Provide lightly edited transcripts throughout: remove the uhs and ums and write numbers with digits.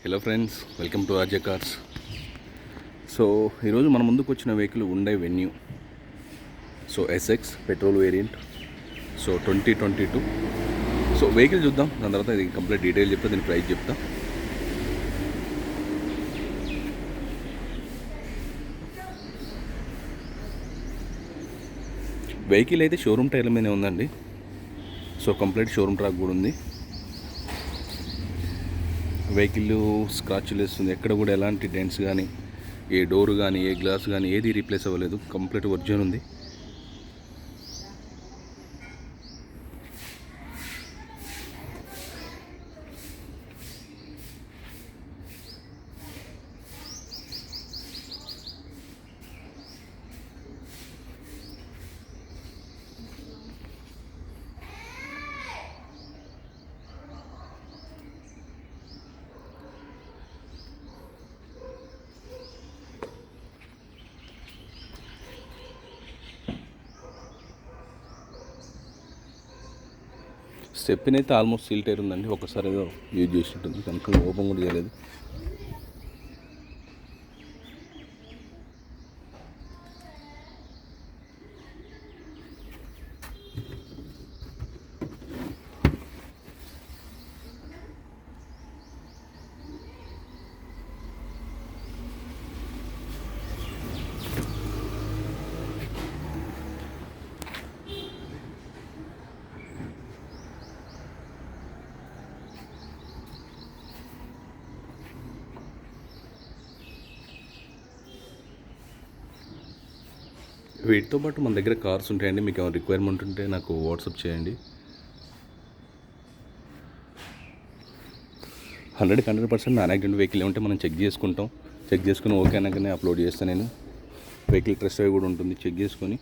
Hello friends, welcome to RJ cars. So ఈరోజు మన ముందుకు వచ్చిన వెహికల్ ఉండే venue. So SX petrol variant. So 2022. So vehicle చూద్దాం, దాని తర్వాత ఇది కంప్లీట్ డీటెయిల్ చెప్తా, దీని ప్రైస్ చెప్తా. వెహికల్ అయితే షోరూమ్ టైర్ల మీదే ఉందండి. సో కంప్లీట్ షోరూమ్ ట్రాక్ కూడా ఉంది. వెహికల్ స్క్రాచ్ వేస్తుంది, ఎక్కడ కూడా ఎలాంటి డెంట్స్ కానీ, ఏ డోర్ కానీ, ఏ గ్లాస్ కానీ ఏది రీప్లేస్ అవ్వలేదు, కంప్లీట్ ఒరిజినల్ ఉంది. స్టెప్ని అయితే ఆల్మోస్ట్ సీల్ టైర్ ఉందండి, ఒకసారి ఏదో యూజ్ చేసినట్టుంది, కనుక ఓపెన్ కూడా చేయలేదు. వీటితో పాటు మన దగ్గర కార్స్ ఉంటాయండి, మీకు ఏమైనా రిక్వైర్మెంట్ ఉంటే నాకు వాట్సాప్ చేయండి. 100% నాన్ యాక్సిడెంట్ వెహికల్ ఏమంటే మనం చెక్ చేసుకుంటాం. చెక్ చేసుకుని ఓకే అనగానే అప్లోడ్ చేస్తాను నేను. వెహికల్ ట్రెస్ట్ డ్రైవ్ కూడా ఉంటుంది, చెక్ చేసుకొని.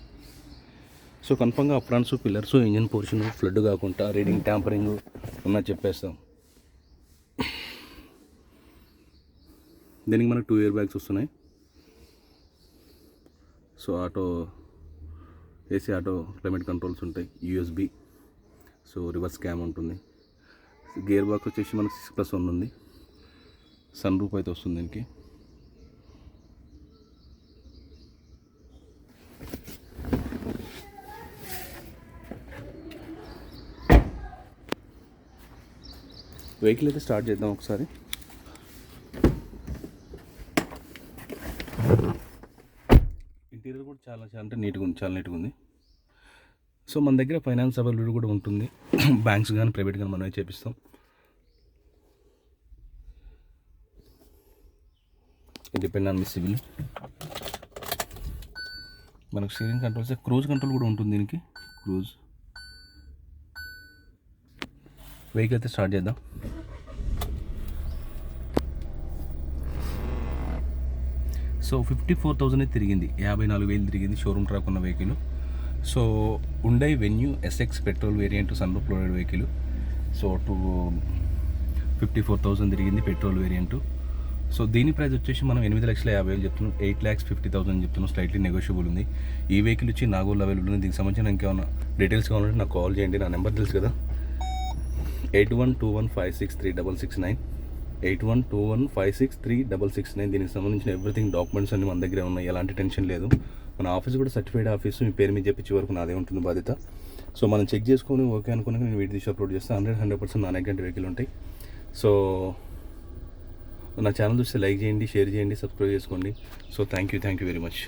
సో కన్ఫర్మ్గా aprons, pillars, engine portion flood కాకుండా రీడింగ్ ట్యాంపరింగ్ ఉన్నా చెప్పేస్తాం. దీనికి మనకు 2 ఇయర్ బ్యాగ్స్ వస్తున్నాయి. So auto AC auto climate controls ఉంటాయి, యూఎస్బి. సో రివర్స్ క్యామ్ ఉంటుంది. గేర్ బాక్స్ వచ్చేసి మనకు 6+1 ఉంది. సన్ రూఫ్ అయితే వస్తుంది దీనికి. వెహికల్ అయితే స్టార్ట్ చేద్దాం ఒకసారి. ఇంటీరియర్ కూడా చాలా అంటే నీట్గా ఉంది, చాలా నీట్గా ఉంది. సో మన దగ్గర ఫైనాన్స్ అవైలబుల్ కూడా ఉంటుంది. బ్యాంక్స్ కానీ ప్రైవేట్ కానీ మనమే చేపిస్తాం. డిపెండ్ ఆన్ మీ సివిల్. మనకు స్టీరింగ్ కంట్రోల్స్, క్రూజ్ కంట్రోల్ కూడా ఉంటుంది దీనికి. క్రూజ్. వెహికల్ అయితే స్టార్ట్ చేద్దాం. సో 54,000 తిరిగింది, 54,000 తిరిగింది షోరూమ్ ట్రాక్ ఉన్న వెహికల్. సో ఉండే Venue SX petrol variant sunroof loaded vehicle. So 54,000 తిరిగింది పెట్రోల్ వేరియంట్. సో దీని ప్రైస్ వచ్చేసి మనం 8,50,000 చెప్తున్నాం, 8,50,000 చెప్తున్నాం. స్లైట్లీ నెగోషియబుల్ ఉంది. ఈ వెహికల్ వచ్చి నాగోల్ అవైలబుల్ ఉంది. దీనికి సంబంధించిన ఇంకేమైనా డీటెయిల్స్ కావాలంటే నాకు కాల్ చేయండి. నా నెంబర్ తెలుసు కదా, 8121563669, 8121563669. దీనికి సంబంధించిన ఎవ్రీథింగ్ డాక్యుమెంట్స్ అన్ని మన దగ్గరే ఉన్నాయి, ఎలాంటి టెన్షన్ లేదు. మన ఆఫీస్ కూడా సర్టిఫైడ్ ఆఫీసు, మీ పేరు మీద చెప్పించే వరకు నాదే ఉంటుంది బాధ్యత. సో మనం చెక్ చేసుకొని ఓకే అనుకున్నాక నేను వీడియో తీసి అప్లోడ్ చేస్తాను. 100% నాన్ యాక్సిడెంట్ వెహికల్ ఉంటాయి. సో నా ఛానల్ చూస్తే లైక్ చేయండి, షేర్ చేయండి, సబ్స్క్రైబ్ చేసుకోండి. So thank you very much.